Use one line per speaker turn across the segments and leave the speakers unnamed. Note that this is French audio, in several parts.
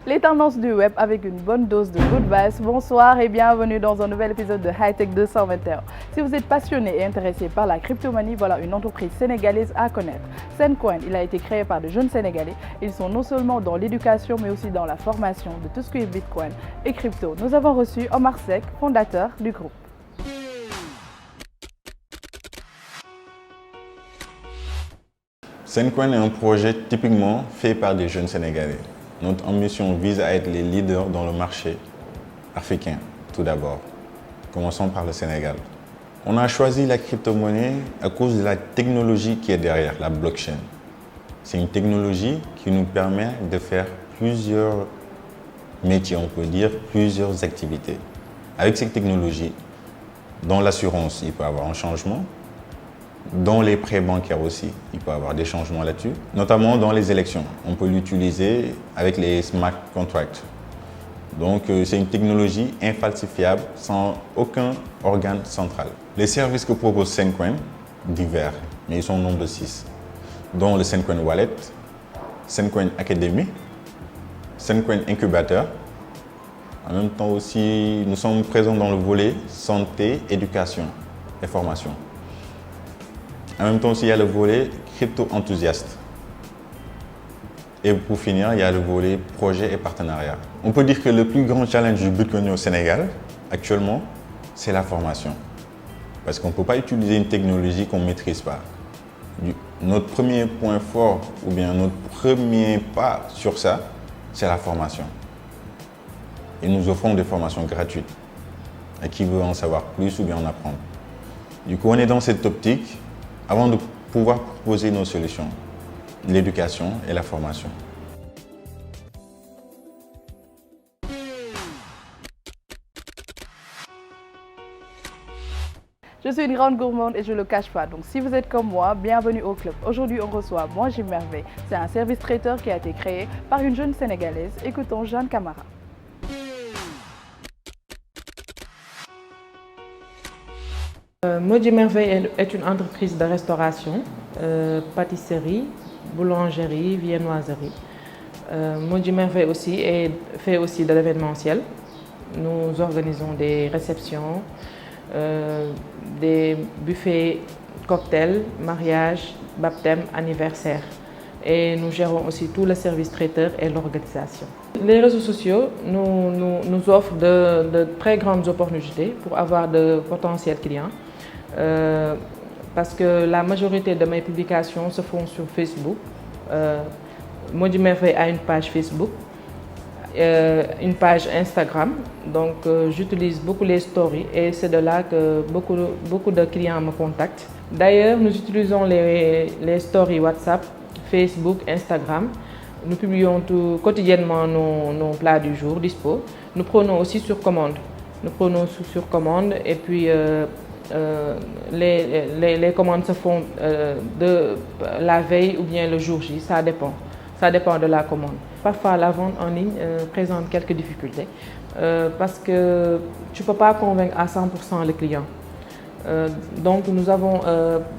Les tendances du web avec une bonne dose de good vibes. Bonsoir et bienvenue dans un nouvel épisode de Hightech 221. Si vous êtes passionné et intéressé par la cryptomanie, voilà une entreprise sénégalaise à connaître. Sencoin, il a été créé par de jeunes Sénégalais. Ils sont non seulement dans l'éducation mais aussi dans la formation de tout ce qui est Bitcoin et crypto. Nous avons reçu Omar Seck, fondateur du groupe.
Sencoin est un projet typiquement fait par des jeunes Sénégalais. Notre ambition vise à être les leaders dans le marché africain, tout d'abord. Commençons par le Sénégal. On a choisi la crypto-monnaie à cause de la technologie qui est derrière, la blockchain. C'est une technologie qui nous permet de faire plusieurs métiers, on peut dire, plusieurs activités. Avec cette technologie, dans l'assurance, il peut y avoir un changement. Dans les prêts bancaires aussi, il peut y avoir des changements là-dessus, notamment dans les élections. On peut l'utiliser avec les smart contracts. Donc, c'est une technologie infalsifiable sans aucun organe central. Les services que propose Sencoin, divers, mais ils sont au nombre de 6, dont le Sencoin Wallet, Sencoin Academy, Sencoin Incubateur. En même temps aussi, nous sommes présents dans le volet santé, éducation et formation. En même temps aussi, il y a le volet crypto-enthousiaste. Et pour finir, il y a le volet projet et partenariat. On peut dire que le plus grand challenge du Bitcoin au Sénégal, actuellement, c'est la formation. Parce qu'on ne peut pas utiliser une technologie qu'on ne maîtrise pas. Notre premier point fort, ou bien notre premier pas sur ça, c'est la formation. Et nous offrons des formations gratuites à qui veut en savoir plus ou bien en apprendre. Du coup, on est dans cette optique avant de pouvoir proposer nos solutions, l'éducation et la formation.
Je suis une grande gourmande et je ne le cache pas, donc si vous êtes comme moi, bienvenue au club. Aujourd'hui, on reçoit Moi J'ai Merveille. C'est un service traiteur qui a été créé par une jeune Sénégalaise. Écoutons Jeanne Camara.
Moi J'ai Merveille est une entreprise de restauration, pâtisserie, boulangerie, viennoiserie. Moi J'ai Merveille aussi fait aussi de l'événementiel. Nous organisons des réceptions, des buffets, cocktails, mariages, baptêmes, anniversaires. Et nous gérons aussi tout le service traiteur et l'organisation. Les réseaux sociaux nous offrent de très grandes opportunités pour avoir de potentiels clients. Parce que la majorité de mes publications se font sur Facebook. Moi J'ai Merveille a une page Facebook, une page Instagram. Donc j'utilise beaucoup les stories et c'est de là que beaucoup de clients me contactent. D'ailleurs, nous utilisons les stories WhatsApp, Facebook, Instagram. Nous publions quotidiennement nos plats du jour dispo. Nous prenons aussi sur commande. Nous prenons sur commande et puis les commandes se font de la veille ou bien le jour J, ça dépend. Ça dépend de la commande. Parfois, la vente en ligne présente quelques difficultés parce que tu ne peux pas convaincre à 100% le client. Donc, nous avons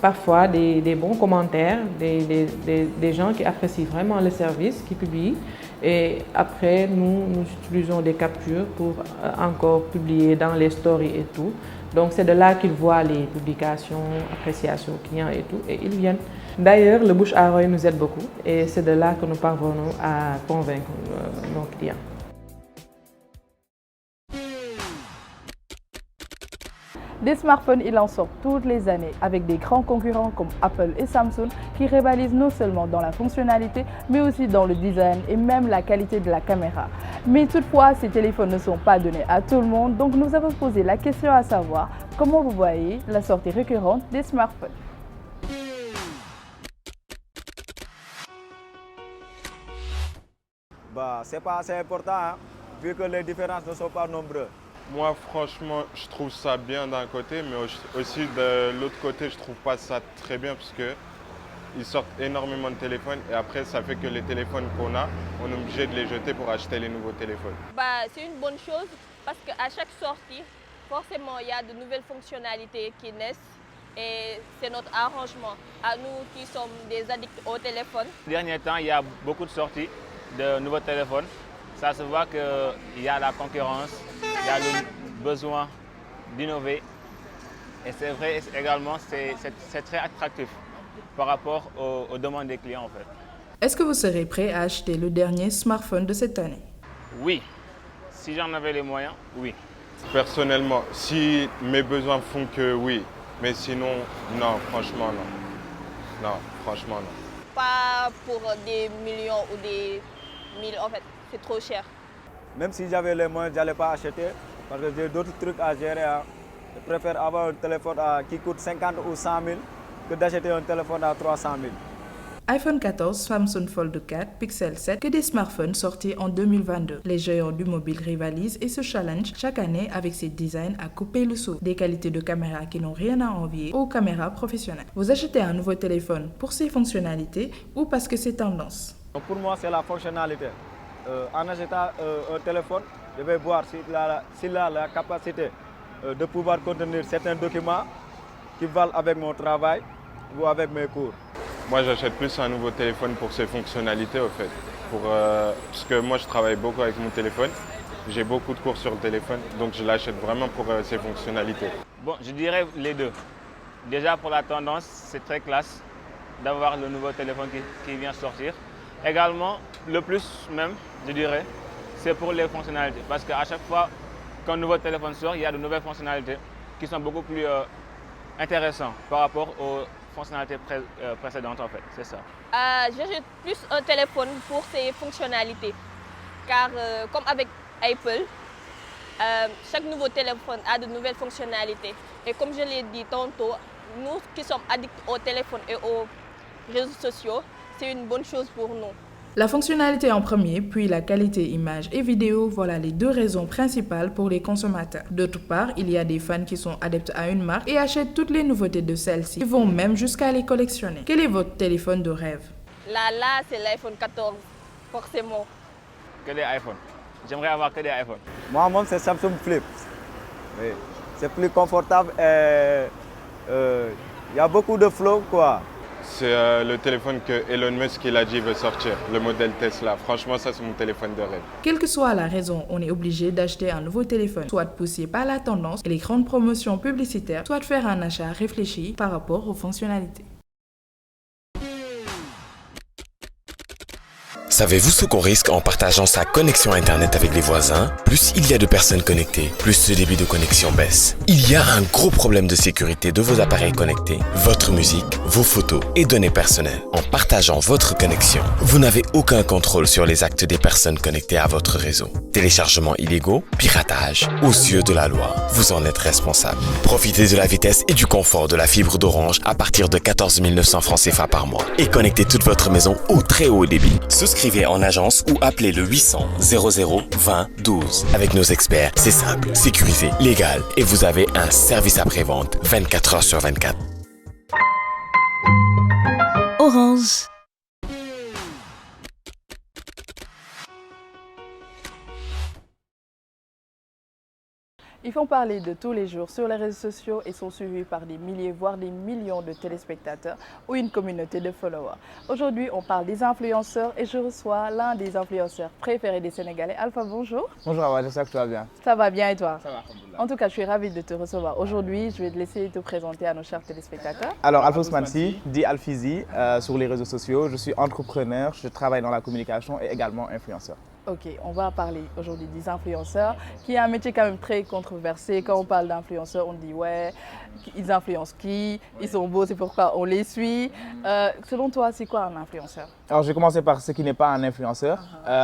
parfois des bons commentaires, des gens qui apprécient vraiment le service, qui publient. Et après, nous utilisons des captures pour encore publier dans les stories et tout. Donc, c'est de là qu'ils voient les publications, appréciations clients et tout, et ils viennent. D'ailleurs, le bouche à oreille nous aide beaucoup et c'est de là que nous parvenons à convaincre nos clients.
Des smartphones, il en sort toutes les années avec des grands concurrents comme Apple et Samsung qui rivalisent non seulement dans la fonctionnalité mais aussi dans le design et même la qualité de la caméra. Mais toutefois, ces téléphones ne sont pas donnés à tout le monde, donc nous avons posé la question à savoir comment vous voyez la sortie récurrente des smartphones.
C'est pas assez important hein, vu que les différences ne sont pas nombreuses.
Moi, franchement, je trouve ça bien d'un côté, mais aussi de l'autre côté, je trouve pas ça très bien parce que ils sortent énormément de téléphones et après, ça fait que les téléphones qu'on a, on est obligé de les jeter pour acheter les nouveaux téléphones.
C'est une bonne chose parce qu'à chaque sortie, forcément, il y a de nouvelles fonctionnalités qui naissent et c'est notre arrangement à nous qui sommes des addicts au téléphone.
Ces derniers temps, il y a beaucoup de sorties de nouveaux téléphones. Ça se voit qu'il y a la concurrence, il y a le besoin d'innover. Et c'est vrai également, c'est très attractif par rapport aux demandes des clients en fait.
Est-ce que vous serez prêt à acheter le dernier smartphone de cette année?
Oui, si j'en avais les moyens, oui.
Personnellement, si mes besoins font que oui, mais sinon, non, franchement non. Non, franchement non.
Pas pour des millions ou des mille, en fait, c'est trop cher.
Même si j'avais les moyens, je n'allais pas acheter parce que j'ai d'autres trucs à gérer. Hein. Je préfère avoir un téléphone qui coûte 50 ou 100 000 que d'acheter un téléphone à 300 000.
iPhone 14, Samsung Fold 4, Pixel 7, que des smartphones sortis en 2022. Les géants du mobile rivalisent et se challengent chaque année avec ces designs à couper le souffle. Des qualités de caméra qui n'ont rien à envier aux caméras professionnelles. Vous achetez un nouveau téléphone pour ses fonctionnalités ou parce que c'est tendance?
Pour moi, c'est la fonctionnalité. En achetant un téléphone, je vais voir s'il a la capacité de pouvoir contenir certains documents qui valent avec mon travail ou avec mes cours.
Moi, j'achète plus un nouveau téléphone pour ses fonctionnalités, au fait. Parce que moi, je travaille beaucoup avec mon téléphone. J'ai beaucoup de cours sur le téléphone, donc je l'achète vraiment pour ses fonctionnalités.
Bon, je dirais les deux. Déjà, pour la tendance, c'est très classe d'avoir le nouveau téléphone qui vient sortir. Également, le plus même, je dirais, c'est pour les fonctionnalités. Parce qu'à chaque fois qu'un nouveau téléphone sort, il y a de nouvelles fonctionnalités qui sont beaucoup plus intéressantes par rapport aux fonctionnalités précédentes en fait, c'est ça.
J'achète plus un téléphone pour ses fonctionnalités. Car comme avec Apple, chaque nouveau téléphone a de nouvelles fonctionnalités. Et comme je l'ai dit tantôt, nous qui sommes addicts au téléphone et aux réseaux sociaux, c'est une bonne chose pour nous.
La fonctionnalité en premier, puis la qualité image et vidéo, voilà les deux raisons principales pour les consommateurs. D'autre part, il y a des fans qui sont adeptes à une marque et achètent toutes les nouveautés de celle-ci. Ils vont même jusqu'à les collectionner. Quel est votre téléphone de rêve?
Là, c'est l'iPhone 14, forcément.
Que des iPhones. J'aimerais avoir que des iPhones.
Moi, c'est Samsung Flip. Oui. C'est plus confortable et il y a beaucoup de flow, quoi.
C'est le téléphone que Elon Musk il a dit veut sortir, le modèle Tesla. Franchement, ça c'est mon téléphone de rêve.
Quelle que soit la raison, on est obligé d'acheter un nouveau téléphone, soit poussé par la tendance et les grandes promotions publicitaires, soit faire un achat réfléchi par rapport aux fonctionnalités.
Savez-vous ce qu'on risque en partageant sa connexion Internet avec les voisins? Plus il y a de personnes connectées, plus le débit de connexion baisse. Il y a un gros problème de sécurité de vos appareils connectés, votre musique, vos photos et données personnelles. En partageant votre connexion, vous n'avez aucun contrôle sur les actes des personnes connectées à votre réseau. Téléchargements illégaux, piratage, aux yeux de la loi, vous en êtes responsable. Profitez de la vitesse et du confort de la fibre d'Orange à partir de 14 900 francs CFA par mois et connectez toute votre maison au très haut débit. Souscrivez en agence ou appelez le 800 00 20 12. Avec nos experts, c'est simple, sécurisé, légal et vous avez un service après-vente 24 heures sur 24.
Orange.
Ils font parler de tous les jours sur les réseaux sociaux et sont suivis par des milliers, voire des millions de téléspectateurs ou une communauté de followers. Aujourd'hui, on parle des influenceurs et je reçois l'un des influenceurs préférés des Sénégalais. Alpha, bonjour.
Bonjour Awa, j'espère que tu vas bien.
Ça va bien et toi?
Ça va,
en tout cas, je suis ravie de te recevoir. Aujourd'hui, je vais te laisser te présenter à nos chers téléspectateurs.
Alors, Alpha Ousmansi, dit Alfizi, sur les réseaux sociaux. Je suis entrepreneur, je travaille dans la communication et également influenceur.
Ok, on va parler aujourd'hui des influenceurs, qui est un métier quand même très controversé. Quand on parle d'influenceurs, on dit ouais, ils influencent qui? Ils sont beaux, c'est pourquoi on les suit. Selon toi, c'est quoi un influenceur?
Alors, je vais commencer par ce qui n'est pas un influenceur,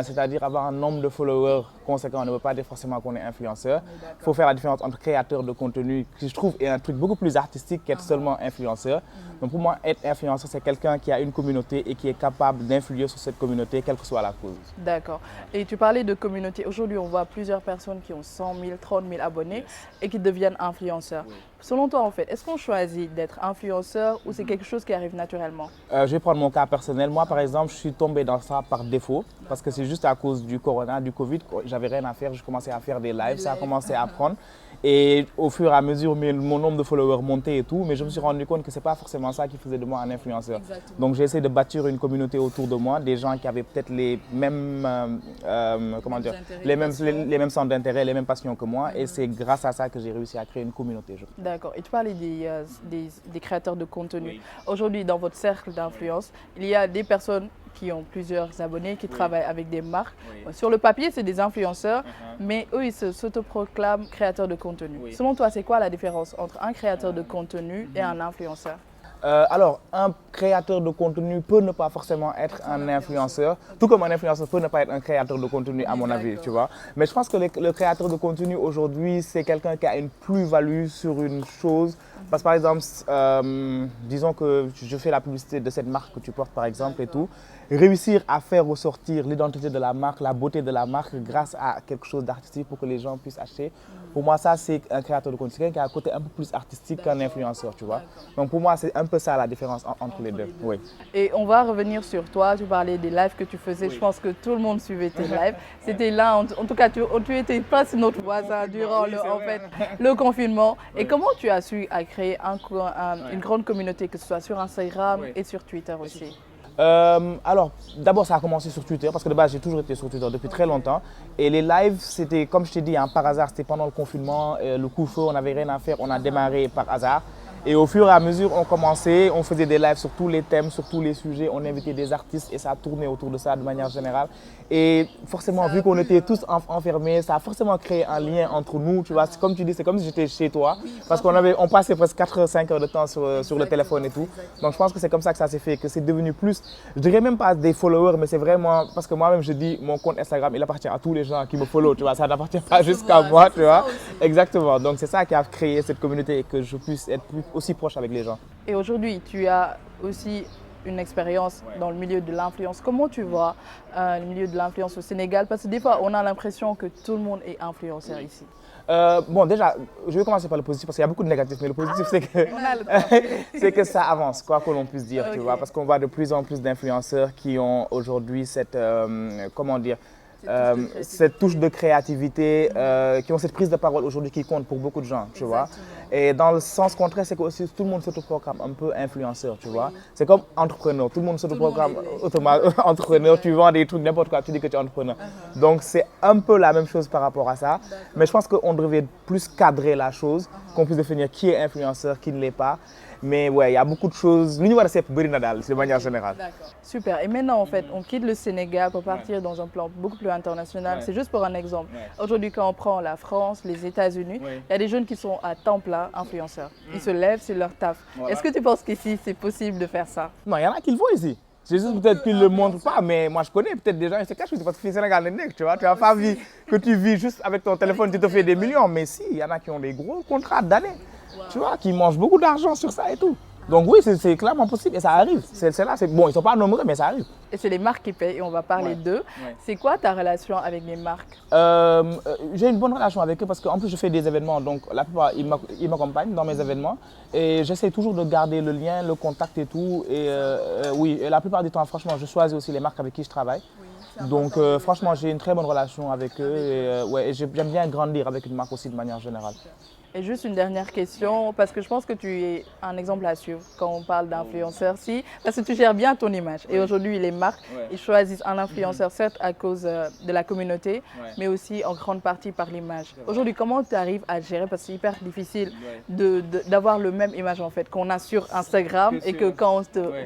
c'est-à-dire avoir un nombre de followers conséquent. On ne veut pas dire forcément qu'on est influenceur. Il faut faire la différence entre créateur de contenu, qui je trouve est un truc beaucoup plus artistique qu'être seulement influenceur. Donc pour moi, être influenceur, c'est quelqu'un qui a une communauté et qui est capable d'influer sur cette communauté, quelle que soit la cause.
D'accord. Et tu parlais de communauté. Aujourd'hui, on voit plusieurs personnes qui ont 100 000, 30 000 abonnés et qui deviennent influenceurs. Oui. Selon toi, en fait, est-ce qu'on choisit d'être influenceur ou c'est quelque chose qui arrive naturellement?
Je vais prendre mon cas personnel. Moi, par exemple, je suis tombé dans ça par défaut parce que c'est juste à cause du corona, du Covid. J'avais rien à faire, je commençais à faire des lives, ça a commencé à prendre. Et au fur et à mesure, mon nombre de followers montait et tout, mais je me suis rendu compte que ce n'est pas forcément ça qui faisait de moi un influenceur. Exactement. Donc j'ai essayé de bâtir une communauté autour de moi, des gens qui avaient peut-être les mêmes comment dire, les mêmes centres d'intérêt, les mêmes passions que moi. Et c'est grâce à ça que j'ai réussi à créer une communauté.
D'accord. Et tu parlais des créateurs de contenu. Oui. Aujourd'hui, dans votre cercle d'influence, il y a des personnes qui ont plusieurs abonnés, qui travaillent avec des marques. Oui. Sur le papier, c'est des influenceurs, mais eux, ils s'autoproclament créateurs de contenu. Oui. Selon toi, c'est quoi la différence entre un créateur de contenu et un influenceur?
Alors, un créateur de contenu peut ne pas forcément être un influenceur, tout comme un influenceur peut ne pas être un créateur de contenu, à mon avis, tu vois. Mais je pense que le créateur de contenu aujourd'hui, c'est quelqu'un qui a une plus-value sur une chose. Parce que par exemple, disons que je fais la publicité de cette marque que tu portes par exemple et tout. Réussir à faire ressortir l'identité de la marque, la beauté de la marque grâce à quelque chose d'artistique pour que les gens puissent acheter. Pour moi, ça c'est un créateur de contenu, quelqu'un qui a un côté un peu plus artistique qu'un influenceur, tu vois. Donc pour moi, c'est un peu ça la différence entre les deux. Oui.
Et on va revenir sur toi, tu parlais des lives que tu faisais, je pense que tout le monde suivait tes lives. C'était là, en tout cas, tu étais presque notre voisin durant le confinement. Et comment tu as su créer une grande communauté, que ce soit sur Instagram et sur Twitter aussi?
Alors, d'abord, ça a commencé sur Twitter parce que de base, j'ai toujours été sur Twitter depuis très longtemps. Et les lives, c'était, comme je t'ai dit, par hasard, c'était pendant le confinement, le couvre-feu, on n'avait rien à faire, on a démarré par hasard. Et au fur et à mesure, on commençait, on faisait des lives sur tous les thèmes, sur tous les sujets, on invitait des artistes et ça a tourné autour de ça de manière générale. Et forcément, vu qu'on était tous enfermés, ça a forcément créé un lien entre nous, tu vois. Comme tu dis, c'est comme si j'étais chez toi, parce qu'on passait presque 4-5 heures de temps sur le téléphone et tout. Donc je pense que c'est comme ça que ça s'est fait, que c'est devenu plus, je dirais même pas des followers, mais c'est vraiment, parce que moi-même je dis, mon compte Instagram, il appartient à tous les gens qui me follow, tu vois, ça n'appartient pas juste qu'à moi, tu vois. Exactement, donc c'est ça qui a créé cette communauté et que je puisse être aussi proche avec les gens.
Et aujourd'hui, tu as aussi une expérience dans le milieu de l'influence. Comment tu vois le milieu de l'influence au Sénégal? Parce que des fois, on a l'impression que tout le monde est influenceur ici.
Bon, déjà, je vais commencer par le positif parce qu'il y a beaucoup de négatifs, mais le positif, c'est que ça avance, quoi que l'on puisse dire, tu vois, parce qu'on voit de plus en plus d'influenceurs qui ont aujourd'hui cette, comment dire, cette touche de créativité, qui ont cette prise de parole aujourd'hui qui compte pour beaucoup de gens, tu vois. Et dans le sens contraire, c'est que aussi tout le monde s'autoproclame un peu influenceur, tu vois. C'est comme entrepreneur, tout le monde s'autoproclame entrepreneur, tu vends des trucs, n'importe quoi, tu dis que tu es entrepreneur. Donc c'est un peu la même chose par rapport à ça. Mais je pense qu'on devrait plus cadrer la chose, qu'on puisse définir qui est influenceur, qui ne l'est pas. Mais ouais, il y a beaucoup de choses. L'univers c'est de manière générale.
Super. Et maintenant, en fait, on quitte le Sénégal pour partir dans un plan beaucoup plus international. C'est juste pour un exemple. Aujourd'hui, quand on prend la France, les États-Unis, il y a des jeunes qui sont à temps plein influenceurs. Ils se lèvent, c'est leur taf. Est-ce que tu penses qu'ici, c'est possible de faire ça?
Non, il y en a qui le font ici. C'est juste peut-être qu'ils ne le montrent pas, mais moi je connais peut-être des gens, ils se cachent parce que le Sénégal, tu vois, tu n'as pas vu que tu vis juste avec ton téléphone, tu te fais des millions. Mais si, il y en a qui ont des gros contrats d'années. Tu vois, qui mangent beaucoup d'argent sur ça et tout. Donc oui, c'est clairement possible et ça arrive. C'est là, bon, ils ne sont pas nombreux, mais ça arrive.
Et c'est les marques qui payent et on va parler d'eux. C'est quoi ta relation avec les marques?
J'ai une bonne relation avec eux parce qu'en plus je fais des événements, donc la plupart ils m'accompagnent dans mes événements et j'essaie toujours de garder le lien, le contact et tout. Et oui, et la plupart du temps, franchement, je choisis aussi les marques avec qui je travaille. Donc franchement, j'ai une très bonne relation avec eux et, ouais, et j'aime bien grandir avec une marque aussi de manière générale.
Et juste une dernière question, parce que je pense que tu es un exemple à suivre quand on parle d'influenceur, parce que tu gères bien ton image. Et aujourd'hui, les marques, ils choisissent un influenceur, certes à cause de la communauté, mais aussi en grande partie par l'image. Aujourd'hui, comment tu arrives à gérer, parce que c'est hyper difficile d'avoir le même image en fait qu'on a sur Instagram et que quand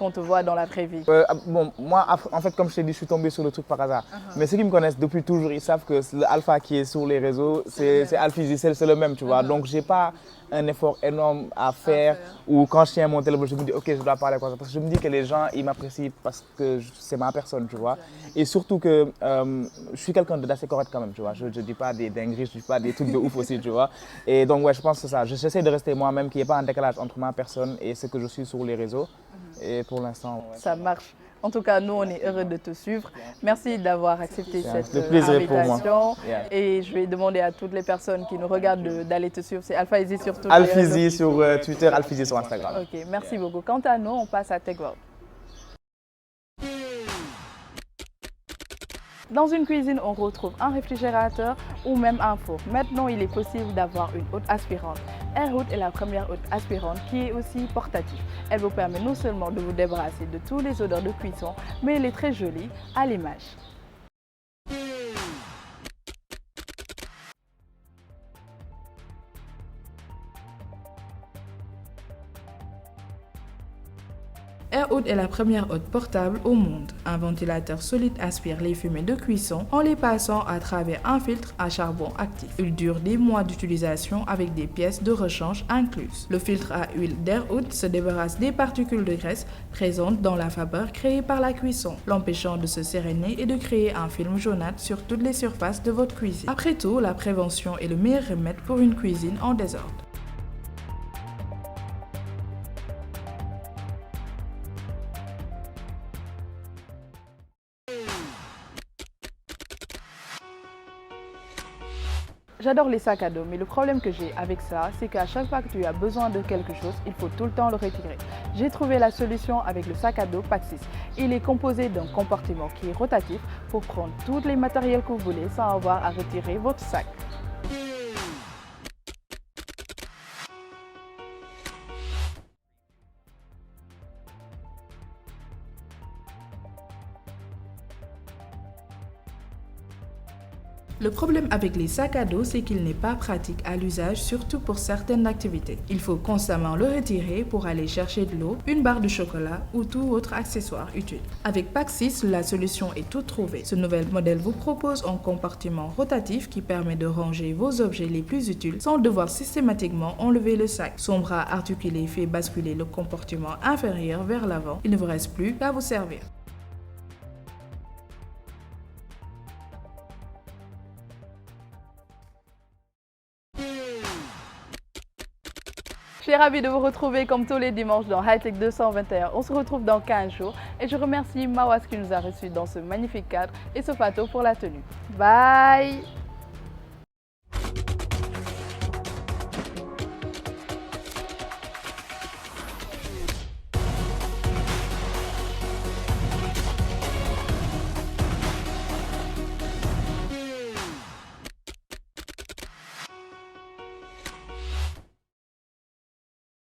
on te voit dans la vraie vie.
Bon, moi, en fait, comme je t'ai dit, je suis tombé sur le truc par hasard. Mais ceux qui me connaissent depuis toujours, ils savent que l'alpha qui est sur les réseaux, c'est Alphizi, c'est le même, tu vois. Donc, je n'ai pas un effort énorme à faire ou quand je tiens mon téléphone, je me dis ok, je dois parler comme ça. Parce que je me dis que les gens, ils m'apprécient parce que c'est ma personne, tu vois. Et surtout que je suis quelqu'un d'assez correct quand même, tu vois. Je ne dis pas des dingueries, je ne dis pas des trucs de ouf aussi, tu vois. Et donc, ouais, je pense que c'est ça. J'essaie de rester moi-même, qu'il n'y ait pas un décalage entre ma personne et ce que je suis sur les réseaux. Et pour l'instant, ouais.
Ça marche. En tout cas, nous, on est heureux de te suivre. Merci d'avoir accepté cette
invitation.
Et je vais demander à toutes les personnes qui nous regardent d'aller te suivre. C'est Alphizi sur Twitter.
Alphizi sur Twitter, Alphizi sur Instagram.
Ok, merci beaucoup. Quant à nous, on passe à TechWorld. Dans une cuisine, on retrouve un réfrigérateur ou même un four. Maintenant, il est possible d'avoir une haute aspirante. Airhood est la première haute aspirante qui est aussi portative. Elle vous permet non seulement de vous débarrasser de tous les odeurs de cuisson, mais elle est très jolie à l'image. est la première hotte portable au monde. Un ventilateur solide aspire les fumées de cuisson en les passant à travers un filtre à charbon actif. Il dure des mois d'utilisation avec des pièces de rechange incluses. Le filtre à huile d'Airwood se débarrasse des particules de graisse présentes dans la vapeur créée par la cuisson, l'empêchant de se séréner et de créer un film jaunâtre sur toutes les surfaces de votre cuisine. Après tout, la prévention est le meilleur remède pour une cuisine en désordre. J'adore les sacs à dos, mais le problème que j'ai avec ça, c'est qu'à chaque fois que tu as besoin de quelque chose, il faut tout le temps le retirer. J'ai trouvé la solution avec le sac à dos Paxis. Il est composé d'un compartiment qui est rotatif pour prendre tous les matériels que vous voulez sans avoir à retirer votre sac. Le problème avec les sacs à dos, c'est qu'il n'est pas pratique à l'usage, surtout pour certaines activités. Il faut constamment le retirer pour aller chercher de l'eau, une barre de chocolat ou tout autre accessoire utile. Avec Paxis, la solution est toute trouvée. Ce nouvel modèle vous propose un compartiment rotatif qui permet de ranger vos objets les plus utiles sans devoir systématiquement enlever le sac. Son bras articulé fait basculer le compartiment inférieur vers l'avant. Il ne vous reste plus qu'à vous servir. Je suis ravie de vous retrouver comme tous les dimanches dans Hightech 221. On se retrouve dans 15 jours et je remercie Mawas qui nous a reçus dans ce magnifique cadre et Sofato pour la tenue. Bye!